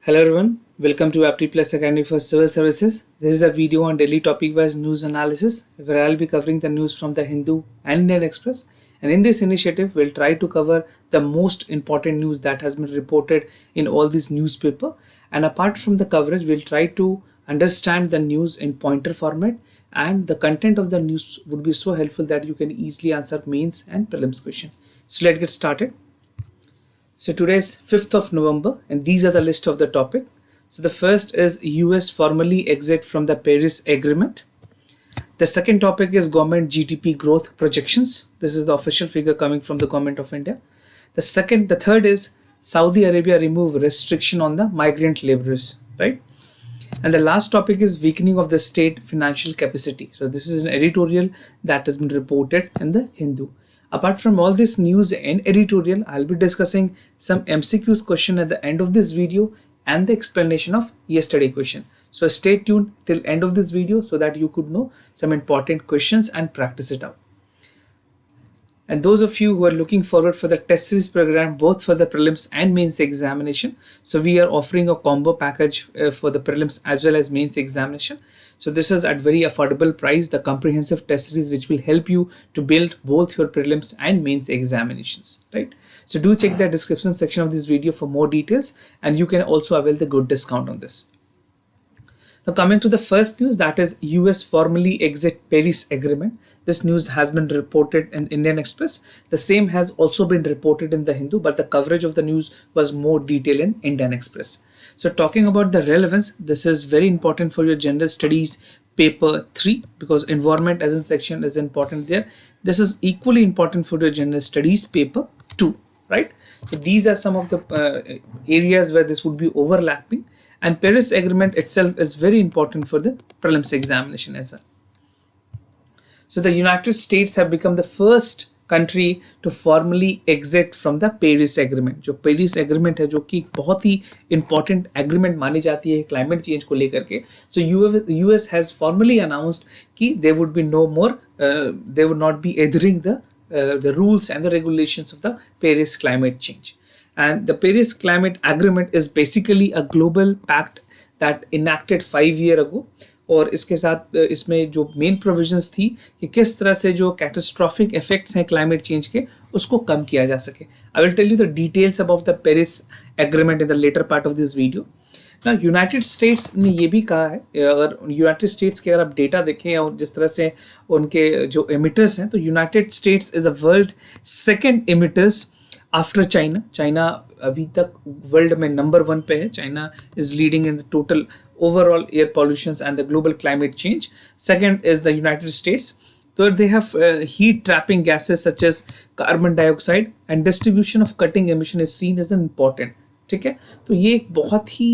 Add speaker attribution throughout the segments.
Speaker 1: Hello everyone, welcome to Apti Plus Academy for Civil Services. This is a video on daily topic-wise news analysis where I'll be covering the news from the Hindu and Indian Express. And in this initiative, we'll try to cover the most important news that has been reported in all these newspaper. And apart from the coverage, we'll try to understand the news in pointer format, and the content of the news would be so helpful that you can easily answer mains and prelims question. So let's get started. So today is 5th of November and these are the list of the topic. So the first is US formally exit from the Paris Agreement. The second topic is government GDP growth projections. This is the official figure coming from the government of India. The third is Saudi Arabia remove restriction on the migrant laborers, right? And the last topic is weakening of the state financial capacity. So this is an editorial that has been reported in the Hindu. Apart from all this news and editorial, I'll be discussing some MCQs question at the end of this video and the explanation of yesterday question. So stay tuned till end of this video so that you could know some important questions and practice it out. And those of you who are looking forward for the test series program, both for the prelims and mains examination, so we are offering a combo package for the prelims as well as mains examination. So this is at very affordable price, the comprehensive test series, which will help you to build both your prelims and mains examinations, right? So do check the description section of this video for more details, and you can also avail the good discount on this. Now coming to the first news, that is US formally exit Paris Agreement. This news has been reported in Indian Express. The same has also been reported in the Hindu, but the coverage of the news was more detailed in Indian Express. So talking about the relevance, this is very important for your general studies paper 3 because environment as a section is important there. This is equally important for your general studies paper 2, right? So these are some of the areas where this would be overlapping. And Paris Agreement itself is very important for the prelims examination as well. So the United States have become the first country to formally exit from the Paris Agreement. जो Paris Agreement है, जो कि बहुत ही important agreement मानी जाती है climate change को लेकर के. So US has formally announced कि there would be no more, they would not be adhering the rules and the regulations of the Paris climate change. And the Paris Climate Agreement is basically a global pact that enacted 5 years ago. और इसके साथ इसमें जो main provisions थी कि किस तरह से जो कैटास्ट्रॉफिक इफेक्ट्स हैं क्लाइमेट चेंज के उसको कम किया जा सके. I will tell you the details about the Paris agreement in the latter part of this video. ना यूनाइटेड स्टेट्स ने ये भी कहा है, अगर यूनाइटेड स्टेट्स के अगर आप डेटा देखें और जिस तरह से उनके जो एमिटर्स हैं, तो United states is a world second emitters after China. China अभी तक वर्ल्ड में नंबर 1 पे है. China is leading in the total overall air pollutions and the global climate change. Second is the United States. Third, they have heat trapping gases such as carbon dioxide, and distribution of cutting emission is seen as an important. ठीक है, तो ये एक बहुत ही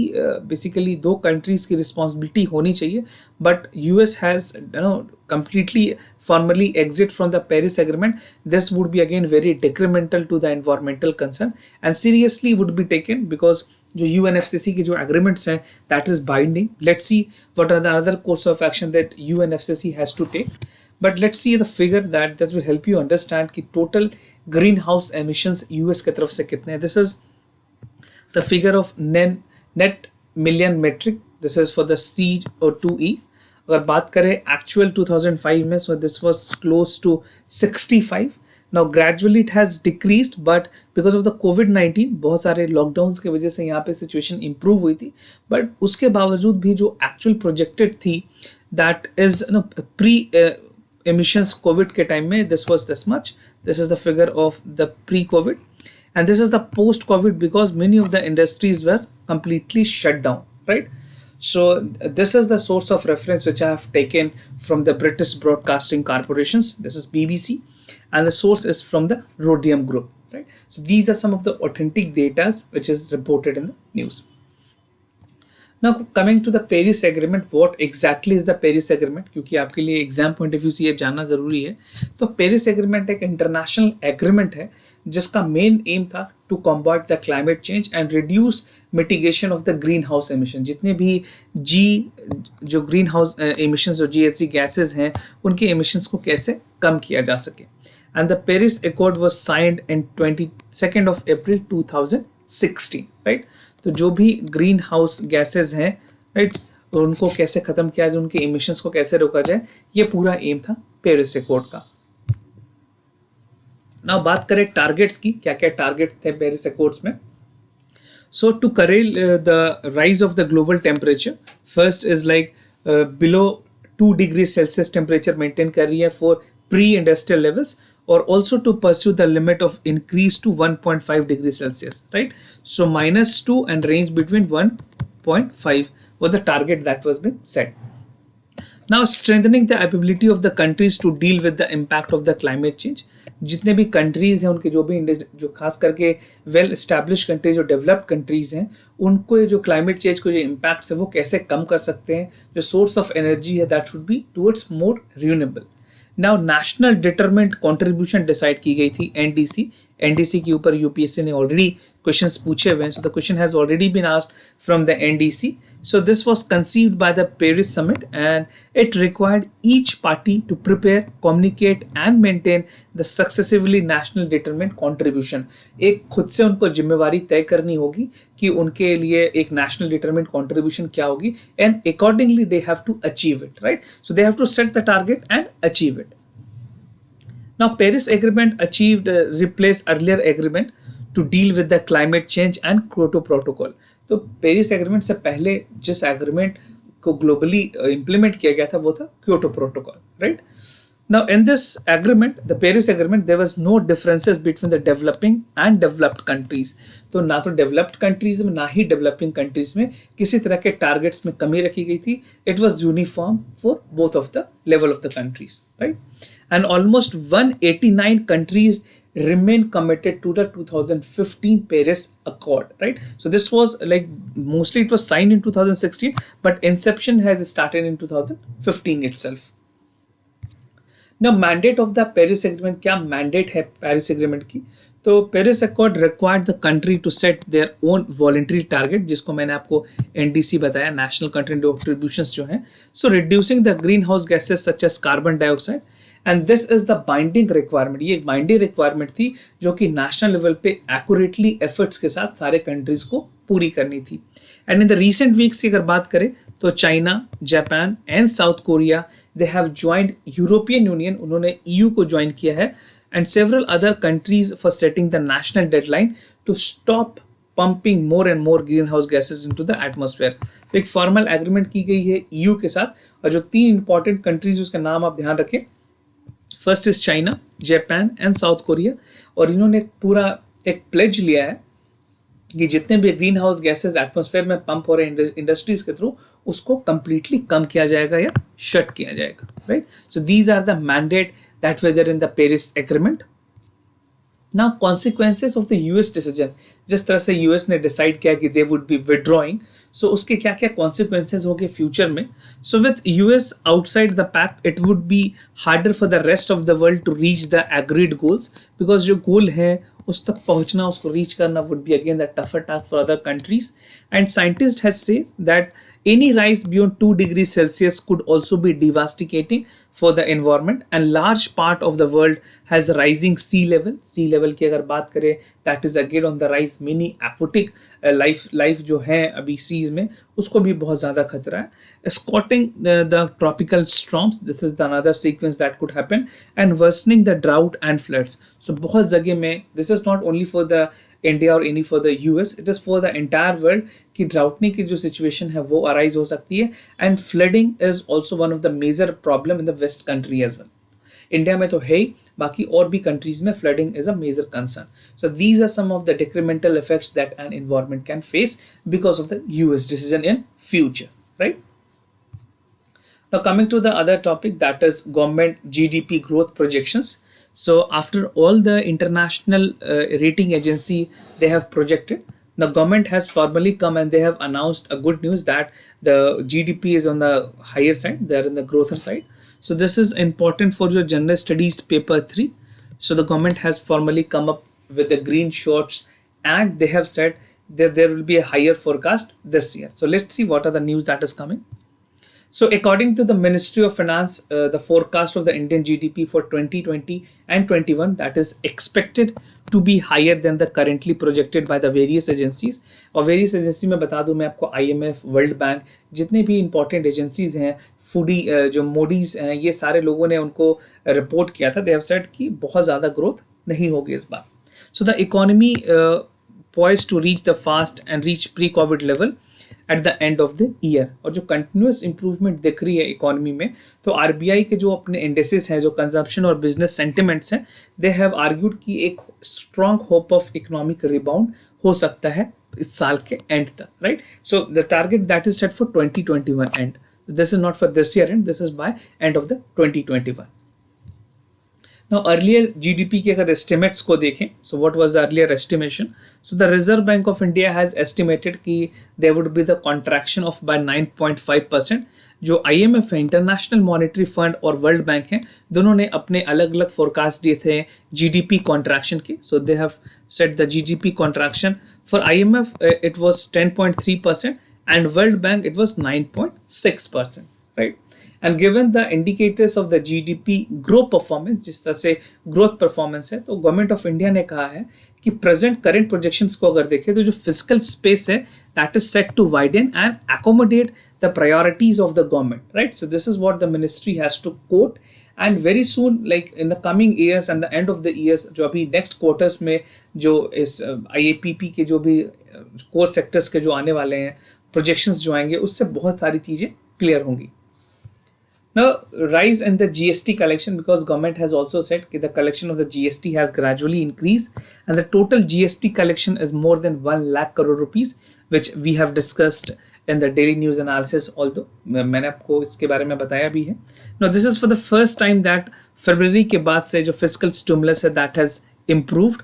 Speaker 1: basically दो countries की responsibility होनी चाहिए. But US has completely formally exit from the Paris Agreement. This would be again very detrimental to the environmental concern and seriously would be taken because जो UNFCCC की जो agreements हैं that is binding. Let's see what are the other course of action that UNFCCC has to take. But let's see the figure that will help you understand कि total greenhouse emissions US की तरफ से कितने हैं. This is the figure of net million metric. This is for the CO2e. अगर बात करें actual 2005 में, so this was close to 65. Now gradually it has decreased, but because of the COVID-19 बहुत सारे लॉकडाउन्स की वजह से यहाँ पे सिचुएशन इम्प्रूव हुई थी. बट उसके बावजूद भी जो एक्चुअल प्रोजेक्टेड थी that is pre emissions Covid के टाइम में this was this much. This is the figure of the pre Covid and this is the post COVID because many of the industries were completely shut down, right? So this is the source of reference which I have taken from the British Broadcasting Corporations. This is BBC and the source is from the Rhodium Group, right? So these are some of the authentic data which is reported in the news. Now coming to the Paris Agreement, what exactly is the Paris Agreement? क्योंकि आपके लिए exam point of view से ये जानना जरूरी है. तो Paris agreement एक इंटरनेशनल एग्रीमेंट है जिसका मेन एम था to combat the climate change and reduce mitigation of the green house emission. जितने भी जो ग्रीन हाउस एमिशन जो GHG गैसेज हैं उनके एमिशंस को कैसे कम किया जा सके. And the Paris accord was signed in 22nd of April 2016, right? तो जो भी ग्रीन हाउस गैसेज हैं, राइट, उनको कैसे खत्म किया जाए, उनके इमिशंस को कैसे रोका जाए, ये पूरा एम था पेरिस एकॉर्ड का। ना बात करें टारगेट्स की, क्या क्या टारगेट थे पेरिस एकॉर्ड्स में। So to curtail the rise of the global temperature, first is like below 2 degrees Celsius temperature maintain कर रही है for pre-industrial levels, or also to pursue the limit of increase to 1.5 degrees Celsius, right? So -2 and range between 1.5 was the target that was being set. Now strengthening the ability of the countries to deal with the impact of the climate change. जितने भी countries हैं उनके जो खास करके well establish countries, जो developed countries हैं, उनको जो क्लाइमेट चेंज को जो इम्पैक्ट्स है वो कैसे कम कर सकते हैं, जो सोर्स ऑफ एनर्जी है that should be towards more renewable. Now national determent contribution decide की गई थी, एनडीसी। एनडीसी के ऊपर यूपीएससी ने ऑलरेडी क्वेश्चंस पूछे हुए हैं, so the question has already been asked from the NDC. So this was conceived by the Paris Summit, and it required each party to prepare, communicate and maintain the successively national determined contribution. एक खुद से उनको जिम्मेवारी तय करनी होगी कि उनके लिए एक national determined contribution क्या होगी, and accordingly they have to achieve it, right? So they have to set the target and achieve it. Now Paris Agreement achieved replace earlier agreement to deal with the climate change and Kyoto Protocol. तो Paris agreement से पहले जिस agreement को globally implement किया गया था वो था Kyoto protocol, right? Now in this agreement, the Paris agreement, there was no differences between the developing and developed countries. तो ना तो डेवलप्ड कंट्रीज में ना ही डेवलपिंग कंट्रीज में किसी तरह के टारगेट्स में कमी रखी गई थी. It was uniform for both of the level of the countries, right? And almost 189 countries remain committed to the 2015 Paris Accord, right? So this was like, mostly it was signed in 2016, but inception has started in 2015 itself. Now mandate of the Paris Agreement, क्या mandate है Paris Agreement की? तो Paris Accord required the country to set their own voluntary target, जिसको मैंने आपको NDC बताया, National Country Contributions जो हैं. So reducing the greenhouse gases such as carbon dioxide, and this is the binding requirement. ये एक बाइंडिंग रिक्वायरमेंट थी जो कि नेशनल लेवल पे एक्यूरेटली एफर्ट्स के साथ सारे कंट्रीज को पूरी करनी थी. And in the recent weeks की अगर बात करें तो China, Japan and South Korea, they have joined European Union, उन्होंने ईयू को ज्वाइन किया है, and several other countries for setting the national deadline to stop pumping more and more greenhouse gases into the atmosphere. तो एक formal agreement की गई है EU के साथ, और जो 3 इंपॉर्टेंट कंट्रीज उसका नाम आप ध्यान रखें. First is China, Japan and South Korea. और इन्होंने पूरा एक प्लेज लिया है कि जितने भी ग्रीन हाउस गैसेज एटमोस्फेयर में पंप हो रहे हैं इंडस्ट्रीज के थ्रू, उसको कंप्लीटली कम किया जाएगा या शट किया जाएगा, right? So these are the mandate that were there in the Paris agreement. Now consequences of the US decision, जिस तरह से यूएस ने डिसाइड किया कि they would be withdrawing, so उसके क्या क्या कॉन्सिक्वेंसेज होंगे फ्यूचर में. So with US outside the pact, it would be harder for the rest of the world to reach the agreed goals, because जो goal है उस तक पहुंचना, उसको रीच करना would be again the tougher task for other countries. And scientist has said that any rise beyond 2 degrees Celsius could also be devastating for the environment, and large part of the world has rising sea level. Sea level की अगर बात करें, that is again on the rise. Many aquatic life जो है अभी seas में, उसको भी बहुत ज़्यादा खतरा है. Escorting the tropical storms, this is the another sequence that could happen, and worsening the drought and floods. So बहुत जगह में, this is not only for the India और any for the US, it is for the entire world कि ड्राउटनी की जो situation है वो अराइज हो सकती है. And flooding is also one of the major problem in the west country as well. India में तो है ही, बाकी और भी कंट्रीज में flooding is a major concern. So these are some of the detrimental effects that an environment can face because of the US decision in future, right? Now coming to the other topic, that is government GDP growth projections. So after all the international rating agency, they have projected, the government has formally come and they have announced a good news that the GDP is on the higher side, they are in the growther side. So this is important for your general studies paper 3. So the government has formally come up with the green shoots, and they have said that there will be a higher forecast this year. So let's see what are the news that is coming. So according to the Ministry of Finance, the forecast of the Indian GDP for 2020 and 21, that is expected to be higher than the currently projected by the various agencies. और various agency में बता दूं मैं आपको, IMF, world bank, जितने भी important agencies हैं, foodie जो मोडीज हैं, ये सारे लोगों ने उनको रिपोर्ट किया था. दे हैव सेड कि बहुत ज़्यादा ग्रोथ नहीं होगी इस बार. So the economy poised to reach the fast and reach pre-COVID level at the end of the year. और जो continuous improvement दिख रही है इकोनॉमी में, तो RBI के जो अपने इंडेसेस हैं, जो कंजम्पशन और बिजनेस सेंटिमेंट्स हैं, दे हैव आर्ग्यूड कि एक strong hope of economic rebound हो सकता है इस साल के एंड तक, right. So the target that is set for 2021 and. This is not for this year and, this is by end of the 2021. Now earlier GDP के अगर estimates को देखें, so what was the earlier estimation? So the Reserve Bank of India has estimated कि there would be the contraction of by 9.5%. जो IMF है, international monetary fund, और world bank हैं, दोनों ने अपने अलग अलग फोरकास्ट दिए थे GDP contraction के. So they have set the GDP contraction for IMF it was 10.3% and World Bank it was 9.6%, right? And given the indicators of the GDP growth performance, जिस तरह से growth performance है, तो government of India ने कहा है कि present current projections को अगर देखें तो जो फिजिकल स्पेस है that is set to widen and accommodate the priorities of the government, right? So this is what the ministry has to quote, and very soon, like in the coming years and the end of the years, जो अभी next quarters में जो इस IAPP के जो भी core sectors के जो आने वाले हैं projections जो आएंगे, उससे बहुत सारी चीजें clear होंगी. Now, rise in the GST collection, because government has also said that the collection of the GST has gradually increased and the total GST collection is more than 1 lakh crore rupees, which we have discussed in the daily news analysis, although मैंने आपको इसके बारे में बताया भी है. Now, this is for the first time that February के बाद से जो fiscal stimulus है that has improved,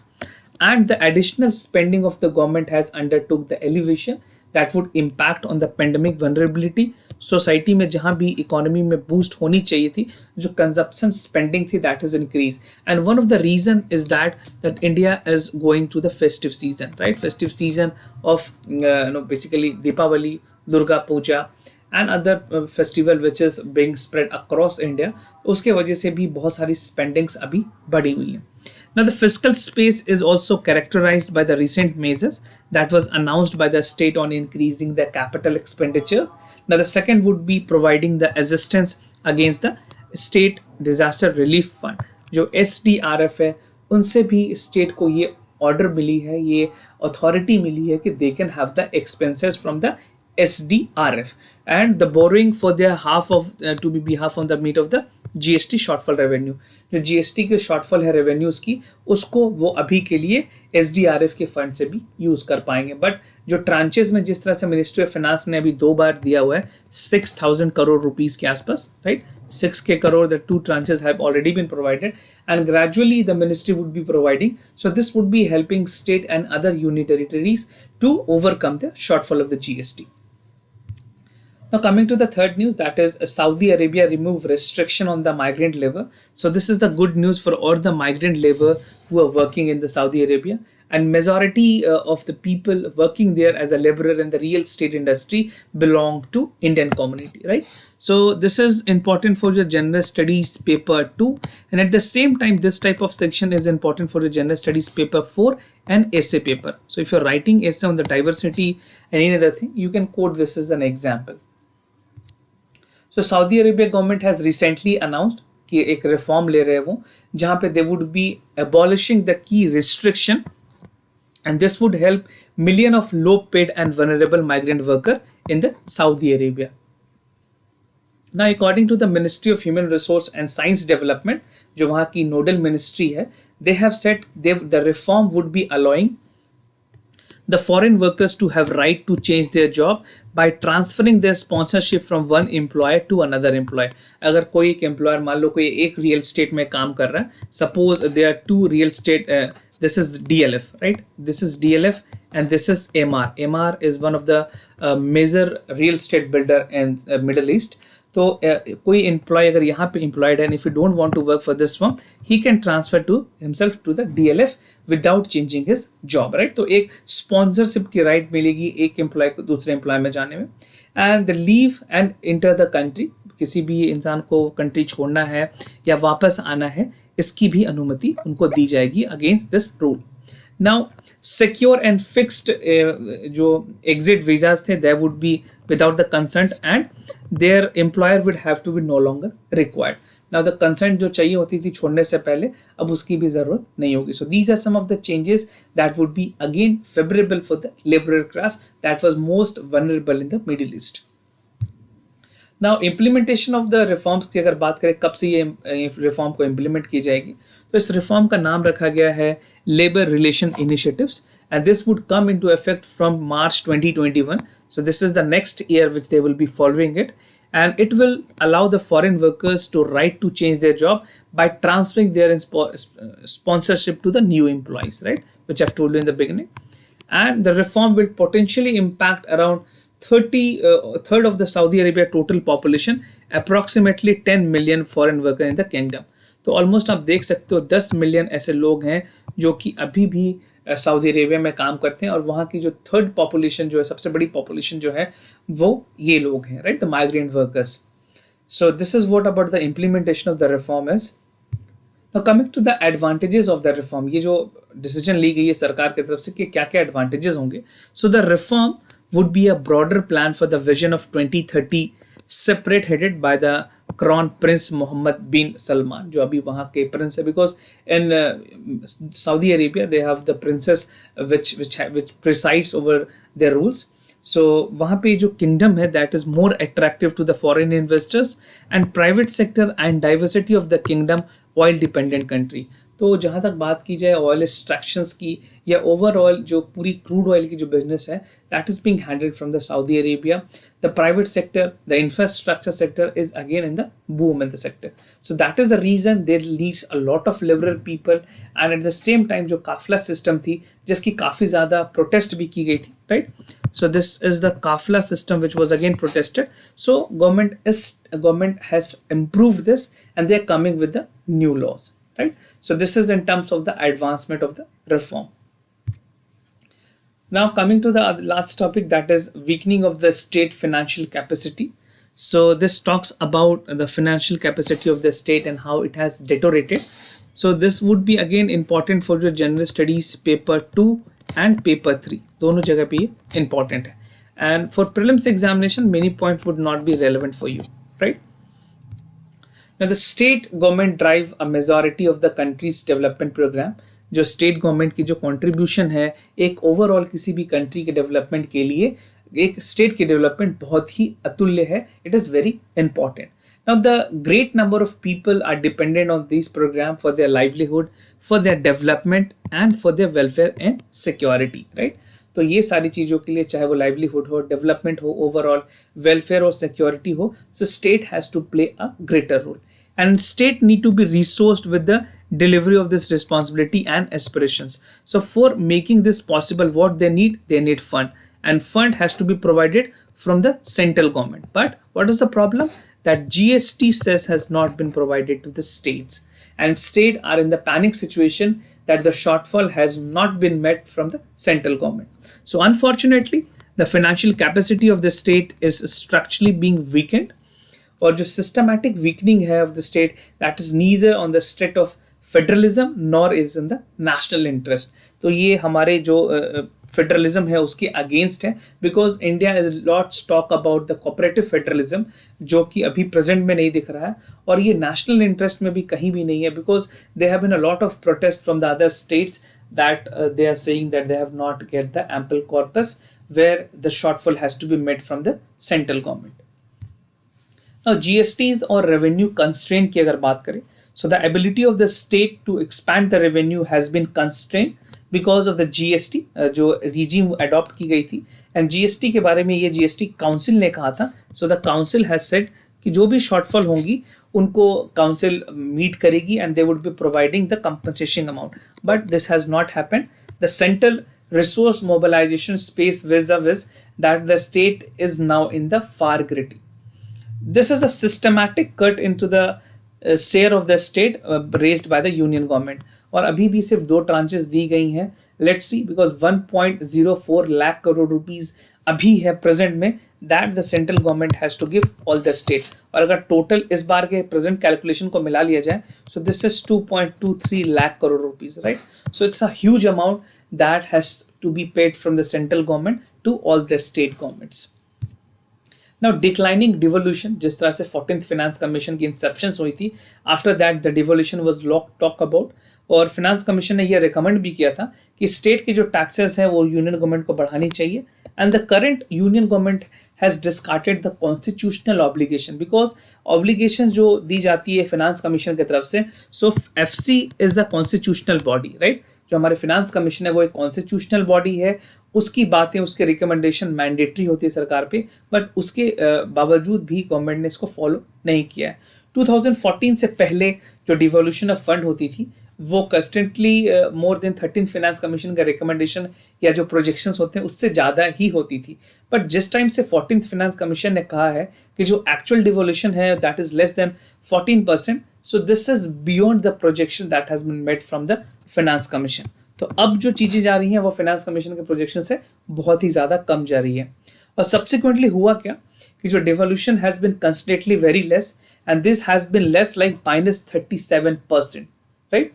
Speaker 1: and the additional spending of the government has undertook the elevation that would impact on the pandemic vulnerability. Society में जहाँ भी economy में boost होनी चाहिए थी, जो कंजप्शन स्पेंडिंग थी, that is increase. And one of the reason is that India is going to the festive season, right. Festive season of basically Deepavali, Durga Puja and other festival which is being spread across India. उसके वजह से भी बहुत सारी spendings अभी बढ़ी हुई हैं. Now, the fiscal space is also characterized by the recent measures that was announced by the state on increasing the capital expenditure. Now, the second would be providing the assistance against the state disaster relief fund. जो SDRF है, उनसे भी state को ये order मिली है, ये authority मिली है कि they can have the expenses from the SDRF and the borrowing for their half of to be half on the meet of the GST shortfall revenue. जो GST के shortfall है revenues की, उसको वो अभी के लिए SDRF के फंड से भी यूज कर पाएंगे. बट जो ट्रांचेस में जिस तरह से मिनिस्ट्री ऑफ फाइनेंस ने अभी 2 बार दिया हुआ है 6,000 करोड़ रुपीस के आसपास, right. 6K crore, the 2 tranches have already been provided and gradually the ministry would be providing. So this would be helping state and other union territories to overcome the shortfall of the GST. Now coming to the third news, that is Saudi Arabia remove restriction on the migrant labor. So this is the good news for all the migrant labor who are working in the Saudi Arabia, and majority of the people working there as a laborer in the real estate industry belong to Indian community, right? So this is important for your general studies paper 2, and at the same time this type of section is important for your general studies paper 4 and essay paper. So if you're writing essay on the diversity and any other thing, you can quote this as an example. So Saudi Arabia government has recently announced कि एक reform ले रहे हैं वो, जहाँ पे they would be abolishing the key restriction, and this would help million of low paid and vulnerable migrant worker in the Saudi Arabia. Now according to the Ministry of Human Resource and Science Development, जो वहाँ की nodal ministry है, they have said the reform would be allowing the foreign workers to have right to change their job by transferring their sponsorship from one employer to another employer. अगर कोई एक employer, मान लो कोई एक real estate में काम कर रहा है, suppose there are 2 real estate, this is DLF, right? This is DLF and this is MR. MR is one of the major real estate builder in Middle East. तो कोई एम्प्लॉय अगर यहाँ पे एम्प्लॉयड है, if you don't want to work for this firm, he can transfer to himself to the DLF without changing his job, right. तो एक sponsorship की right मिलेगी एक एम्प्लॉय को दूसरे एम्प्लॉय में जाने में. And the leave and enter the country, किसी भी इंसान को कंट्री छोड़ना है या वापस आना है, इसकी भी अनुमति उनको दी जाएगी against this rule. Now, secure and fixed जो exit visas थे, they would be without the consent and their employer would have to be no longer required. Now the consent जो चाहिए होती थी छोड़ने से पहले, अब उसकी भी जरूरत नहीं होगी. So these are some of the changes that would be again favorable for the liberal class that was most vulnerable in the Middle East. Now implementation of the reforms की अगर बात करें कब से ये रिफॉर्म को इम्प्लीमेंट की जाएगी, तो इस रिफॉर्म का नाम रखा गया है labour relation initiatives and this would come into effect from March 2021. So this is the next year which they will be following it and it will allow the foreign workers to right to change their job by transferring their sponsorship to the new employees, right, which I've told you in the beginning. And the reform will potentially impact around third of the Saudi Arabia total population, approximately 10 million foreign worker in the kingdom. तो almost आप देख सकते हो 10 million ऐसे लोग हैं जो कि अभी भी सऊदी अरेबिया में काम करते हैं, और वहाँ की जो थर्ड पॉपुलेशन जो है, सबसे बड़ी पॉपुलेशन जो है, वो ये लोग हैं, right, the migrant workers. So this is what about the implementation of the reform is. Now coming to the advantages of the reform, ये जो डिसीजन ली गई है सरकार की तरफ से कि क्या क्या एडवांटेजेस होंगे. So the reform would be a broader plan for the vision of 2030 separate headed by the Crown Prince Mohammed bin Salman, जो अभी वहाँ के प्रिंस है, because in Saudi Arabia they have the princess which presides over their rules. So वहाँ पे जो kingdom है that is more attractive to the foreign investors and private sector and diversity of the kingdom oil dependent country. तो जहाँ तक बात की जाए ऑयल एक्सट्रैक्शंस की या ओवरऑल जो पूरी क्रूड ऑयल की जो बिजनेस है, that is being handled from the Saudi Arabia. The private sector, the infrastructure sector is again in the boom in the sector. So that is the reason there leads a lot of liberal people and at the same time जो काफिला system थी जिसकी काफ़ी ज़्यादा protest भी की गई थी, right. So this is the kafla system which was again protested. So government has improved this and they are coming with the new laws, right. So this is in terms of the advancement of the reform. Now coming to the last topic, that is weakening of the state financial capacity. So this talks about the financial capacity of the state and how it has deteriorated. So this would be again important for your general studies paper 2 and paper 3. दोनों जगह पे ये important है. And for prelims examination, many points would not be relevant for you, right? Now the state government drive a majority of the country's development program. जो state government की जो contribution है एक overall किसी भी country के development के लिए, एक state की development बहुत ही अतुल्य है. It is very important. Now the great number of people are dependent on these programs for their livelihood, for their development and for their welfare and security, right? तो ये सारी चीज़ों के लिए, चाहे वो livelihood हो, development हो, overall welfare और security हो, so state has to play a greater role. And state need to be resourced with the delivery of this responsibility and aspirations. So for making this possible, what they need fund, and fund has to be provided from the central government. But what is the problem? That GST cess has not been provided to the states, and states are in the panic situation that the shortfall has not been met from the central government. So unfortunately, the financial capacity of the state is structurally being weakened, और जो systematic weakening है of the state, that is neither on the strength of federalism nor is in the national interest. तो ये हमारे जो federalism है उसके against है, because India is lots talk about the cooperative federalism जो कि अभी प्रेजेंट में नहीं दिख रहा है, और ये नेशनल इंटरेस्ट में भी कहीं भी नहीं है, because they have been a lot of protest from the other states that they are saying that they have not get the ample corpus where the shortfall has to be met from the central government. Now GSTs और revenue constraint की अगर बात करें, so the ability of the state to expand the revenue has been constrained because of the GST जो regime adopt की गई थी, and GST के बारे में ये GST काउंसिल ने कहा था. So the council has said कि जो भी शॉर्टफॉल होंगी उनको काउंसिल मीट करेगी and they would be providing the compensation amount, but this has not happened. The central resource mobilization space vis-a-vis that the state is now in the far greater. This is a systematic cut into the share of the state raised by the union government, और अभी भी सिर्फ 2 tranches दी गई हैं. Let's see, because 1.04 lakh crore rupees अभी है present में, that the central government has to give all the state. और अगर टोटल इस बार के प्रेजेंट कैलकुलेशन को मिला लिया जाए, so this is 2.23 lakh crore rupees, right. So it's a huge amount that has to be paid from the central government to all the state governments. Now declining devolution, जिस तरह से 14th फाइनेंस कमीशन की Inception हुई थी, after that the devolution was talk about, और finance commission ने यह recommend भी किया था कि स्टेट के जो टैक्सेस हैं वो यूनियन गवर्नमेंट को बढ़ानी चाहिए। And the current union government has discarded the constitutional obligation, because obligation जो दी जाती है फाइनेंस कमीशन की तरफ से, so FC is the constitutional body, right. जो हमारे फाइनेंस कमीशन है वो एक कॉन्स्टिट्यूशनल बॉडी है, उसकी बातें, उसके रिकमेंडेशन मैंडेटरी होती है सरकार पे, बट उसके बावजूद भी गवर्नमेंट ने इसको फॉलो नहीं किया है। 2014 से पहले जो डिवोल्यूशन ऑफ फंड होती थी वो constantly more than 13 finance commission का रिकमेंडेशन या जो प्रोजेक्शंस होते हैं उससे ज़्यादा ही होती थी। बट जिस टाइम से 14th फाइनेंस कमीशन ने कहा है कि जो एक्चुअल डिवोल्यूशन है that is less than 14%, so this is beyond the projection that has been made from the finance commission. तो अब जो चीज़ें जा रही हैं वो फाइनेंस कमीशन के प्रोजेक्शन से बहुत ही ज़्यादा कम जा रही है। और सब्सिक्वेंटली हुआ क्या कि जो devolution has been constantly very less, and this has been less like -37%, right.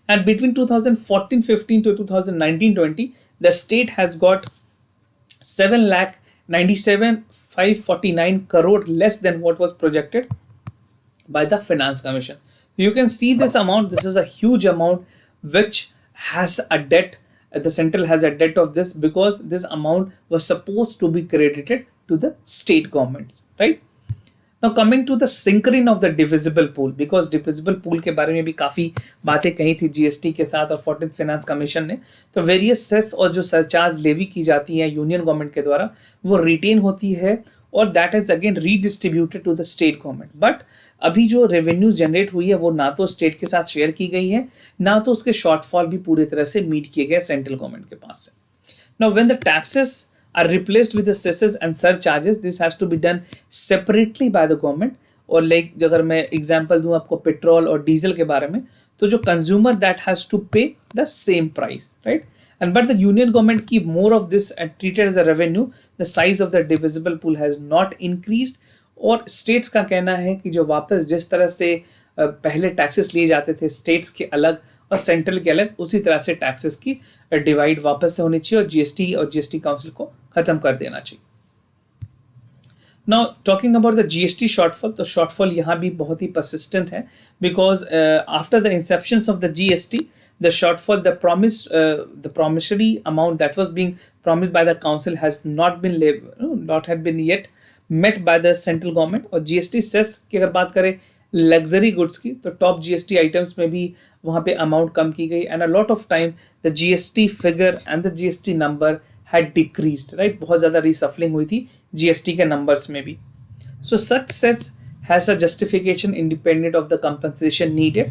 Speaker 1: And between 2014-15 to 2019-20, the state has got 7,97,549 crore less than what was projected by the Finance Commission. You can see this amount. This is a huge amount which has a debt. The central has a debt of this because this amount was supposed to be credited to the state governments, right? Now coming to the shrinking of the divisible pool, because divisible pool के बारे में भी काफ़ी बातें कही थी GST के साथ और 14th फाइनेंस कमीशन ने। तो वेरियस सेस और जो सरचार्ज लेवी की जाती है यूनियन गवर्नमेंट के द्वारा वो रिटेन होती है और that is again redistributed to the state government. But अभी जो रेवेन्यू जनरेट हुई है वो ना तो स्टेट के साथ शेयर की गई है, ना तो उसके शॉर्टफॉल भी पूरी तरह से मीट किए गए सेंट्रल गवर्नमेंट के पास से। Now when the taxes are replaced with the cesses and surcharges, this has to be done separately by the government। और लाइक अगर मैं एग्जांपल दूं आपको पेट्रोल और डीजल के बारे में, तो जो consumer that has to pay the same price, right. And but the union government keep more of this and treated as a revenue, the size of the divisible pool has not increased. और states का कहना है कि जो वापस जिस तरह से पहले टैक्सेस लिए जाते थे स्टेट्स के अलग और सेंट्रल के अलग, उसी तरह से टैक्सेस की डिवाइड वापस से होनी चाहिए और जीएसटी काउंसिल को खत्म कर देना चाहिए। Now talking about the GST shortfall, तो शॉर्टफॉल यहाँ भी बहुत ही परसिस्टेंट है because after the Inception of the GST the shortfall, the promissory amount that was being promised by the council has not been yet met by the central government। और GST cess की अगर बात करें luxury goods की, तो top GST items में भी वहाँ पे अमाउंट कम की गई and a lot of time the GST figure and the GST number had decreased, right. बहुत ज़्यादा रीसफलिंग हुई थी जीएसटी के नंबर्स में भी। सो सच cess has a justification independent of the compensation needed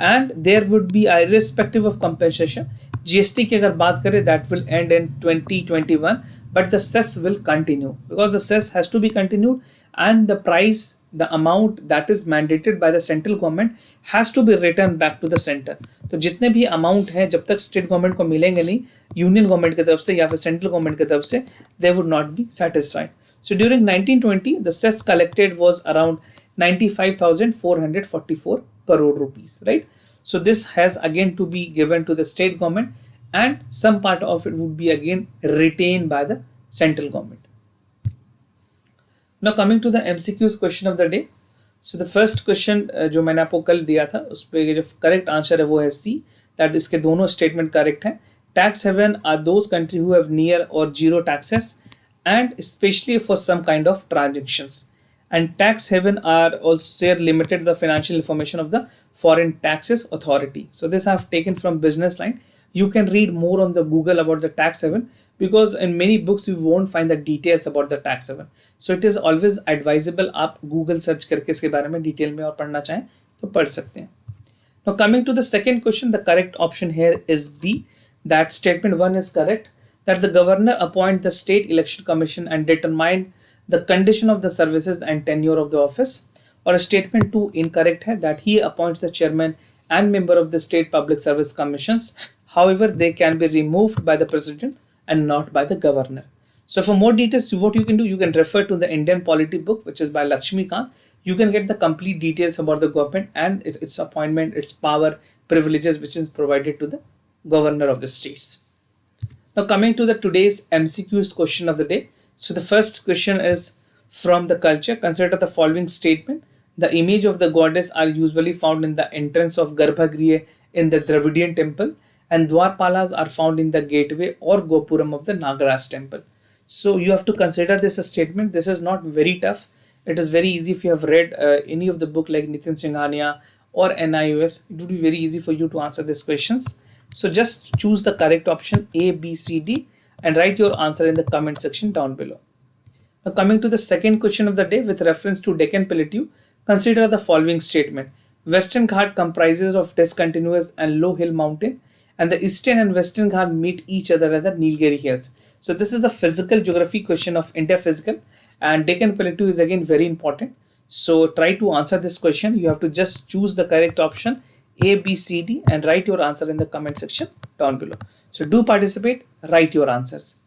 Speaker 1: and there would be irrespective of compensation। GST की अगर बात करें that will end in 2021 but the cess will continue because the cess has to be continued and the price, the amount that is mandated by the central government has to be returned back to the center। तो जितने भी amount हैं जब तक state government को मिलेंगे नहीं union government की तरफ से या फिर सेंट्रल गवर्नमेंट की तरफ से, they would not be satisfied। So during 1920, the cess collected was around 95,444 crore rupees, right? So this has again to be given to the state government and some part of it would be again retained by the central government। Now coming to the MCQs question of the day। So the first question जो मैंने आपको कल दिया था उस पे जो correct answer है वो है C, that इसके दोनों statement correct हैं। Tax haven are those country who have near or zero taxes and especially for some kind of transactions, and tax haven are also limited the financial information of the foreign taxes authority। So this I have taken from Business Line। You can read more on the Google about the tax haven because in many books you won't find the details about the tax haven। So it is always advisable आप Google search करके इसके बारे में detail में और पढ़ना चाहें तो पढ़ सकते हैं। Now coming to the second question, the correct option here is B, that statement 1 is correct, that the governor appoint the state election commission and determine the condition of the services and tenure of the office। और statement 2 incorrect है, that he appoints the chairman and member of the state public service commissions, however they can be removed by the president and not by the governor। So for more details, what you can do, you can refer to the Indian Polity book, which is by Lakshmi Kant. You can get the complete details about the government and its appointment, its power, privileges, which is provided to the governor of the states. Now coming to the today's MCQs question of the day. So the first question is from the culture. Consider the following statement. The image of the goddess are usually found in the entrance of Garbhagriha in the Dravidian temple, and Dwarpalas are found in the gateway or Gopuram of the Nagaraj temple. So you have to consider this a statement. This is not very tough. It is very easy. If you have read any of the book like Nitin Singhania or NIOS, it would be very easy for you to answer these questions. So just choose the correct option A, B, C, D and write your answer in the comment section down below. Now coming to the second question of the day with reference to Deccan Plateau, consider the following statement. Western Ghat comprises of discontinuous and low hill mountain, and the eastern and western Ghat meet each other at the Nilgiri hills. So this is the physical geography question of India physical, and Deccan Plateau is again very important. So try to answer this question. You have to just choose the correct option A, B, C, D and write your answer in the comment section down below. So do participate, write your answers.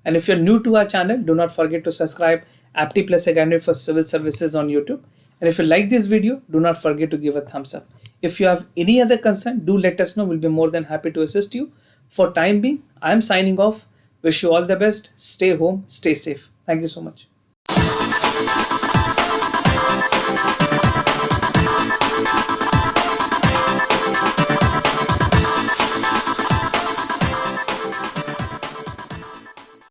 Speaker 1: And if you're new to our channel, do not forget to subscribe Apti Plus Academy for Civil Services on YouTube. And if you like this video, do not forget to give a thumbs up. If you have any other concern, do let us know. We'll be more than happy to assist you. For time being, I am signing off. Wish you all the best. Stay home, stay safe. Thank you so much.